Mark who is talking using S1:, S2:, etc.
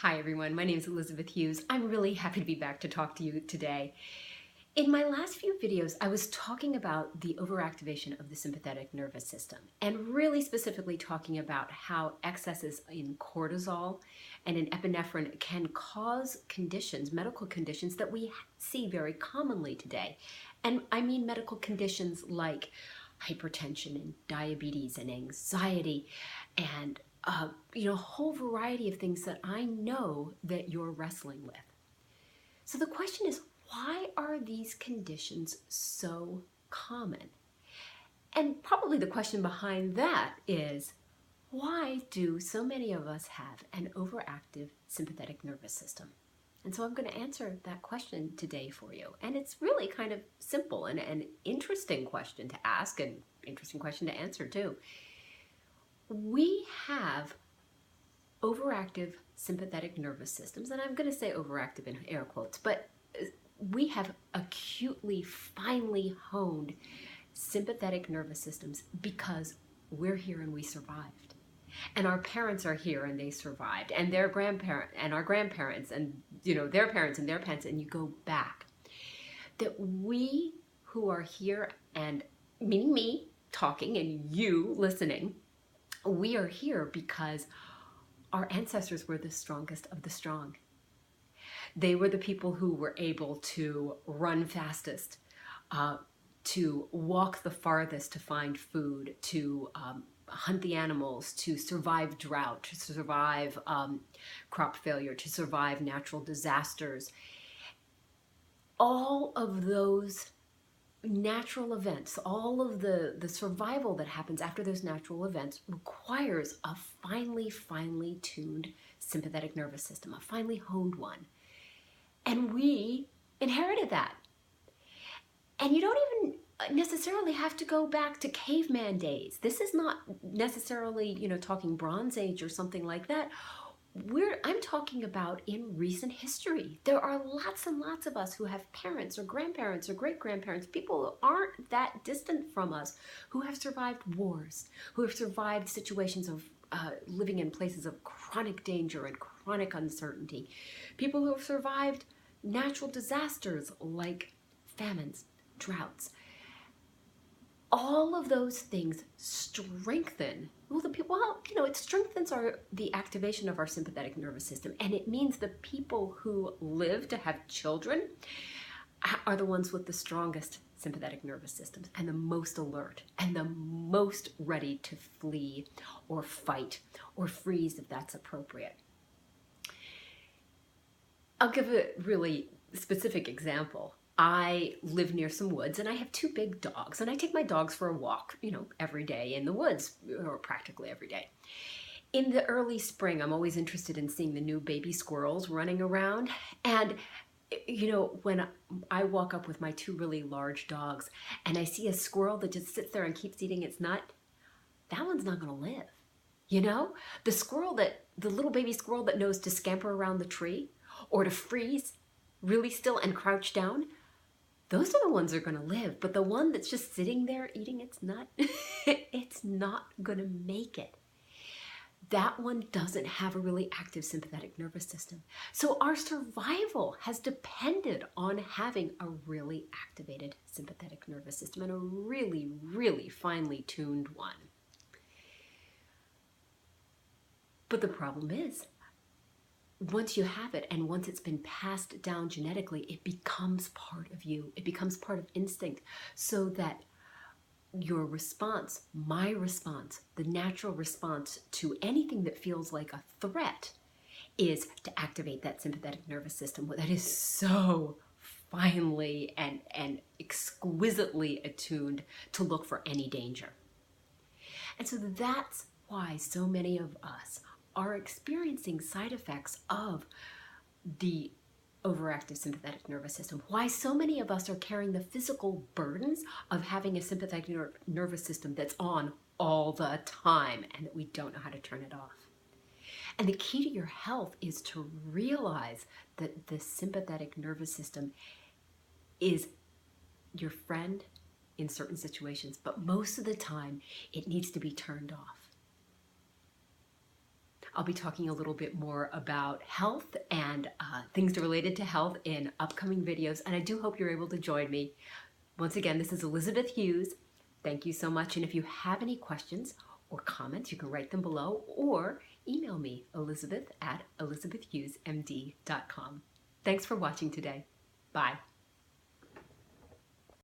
S1: Hi everyone, my name is Elizabeth Hughes. I'm really happy to be back to talk to you today. In my last few videos, I was talking about the overactivation of the sympathetic nervous system and really specifically talking about how excesses in cortisol and in epinephrine can cause conditions, medical conditions that we see very commonly today. And I mean medical conditions like hypertension and diabetes and anxiety and a whole variety of things that I know that you're wrestling with. So the question is, why are these conditions so common? And probably the question behind that is, why do so many of us have an overactive sympathetic nervous system? And so I'm going to answer that question today for you. And it's really kind of simple and an interesting question to ask and interesting question to answer too. We have overactive sympathetic nervous systems, and I'm going to say overactive in air quotes, but we have acutely, finely honed sympathetic nervous systems because we're here and we survived. And our parents are here and they survived, and their grandparents and our grandparents and their parents and their parents, and you go back. That we who are here, and meaning me talking and you listening, we are here because our ancestors were the strongest of the strong. They were the people who were able to run fastest, to walk the farthest to find food, to hunt the animals, to survive drought, to survive crop failure, to survive natural disasters. All of those natural events, all of the survival that happens after those natural events requires a finely tuned sympathetic nervous system, a finely honed one. And we inherited that. And you don't even necessarily have to go back to caveman days. This is not necessarily, talking Bronze Age or something like that. I'm talking about in recent history. There are lots and lots of us who have parents or grandparents or great-grandparents, people who aren't that distant from us, who have survived wars, who have survived situations of living in places of chronic danger and chronic uncertainty, people who have survived natural disasters like famines, droughts. All of those things strengthen, it strengthens the activation of our sympathetic nervous system. And it means the people who live to have children are the ones with the strongest sympathetic nervous systems and the most alert and the most ready to flee or fight or freeze if that's appropriate. I'll give a really specific example. I live near some woods and I have two big dogs, and I take my dogs for a walk, every day in the woods, or practically every day. In the early spring, I'm always interested in seeing the new baby squirrels running around. And, when I walk up with my two really large dogs and I see a squirrel that just sits there and keeps eating its nut, that one's not going to live. The little baby squirrel that knows to scamper around the tree or to freeze really still and crouch down, those are the ones that are going to live. But the one that's just sitting there eating its nut, it's not going to make it. That one doesn't have a really active sympathetic nervous system. So our survival has depended on having a really activated sympathetic nervous system, and a really, really finely tuned one. But the problem is, once you have it and once it's been passed down genetically, it becomes part of you. It becomes part of instinct, so that your response, my response, the natural response to anything that feels like a threat is to activate that sympathetic nervous system that is so finely and exquisitely attuned to look for any danger. And so that's why so many of us are experiencing side effects of the overactive sympathetic nervous system. Why so many of us are carrying the physical burdens of having a sympathetic nervous system that's on all the time and that we don't know how to turn it off. And the key to your health is to realize that the sympathetic nervous system is your friend in certain situations, but most of the time it needs to be turned off. I'll be talking a little bit more about health and things related to health in upcoming videos, and I do hope you're able to join me. Once again, this is Elizabeth Hughes. Thank you so much, and if you have any questions or comments, you can write them below or email me, elizabeth@elizabethhughesmd.com. Thanks for watching today. Bye.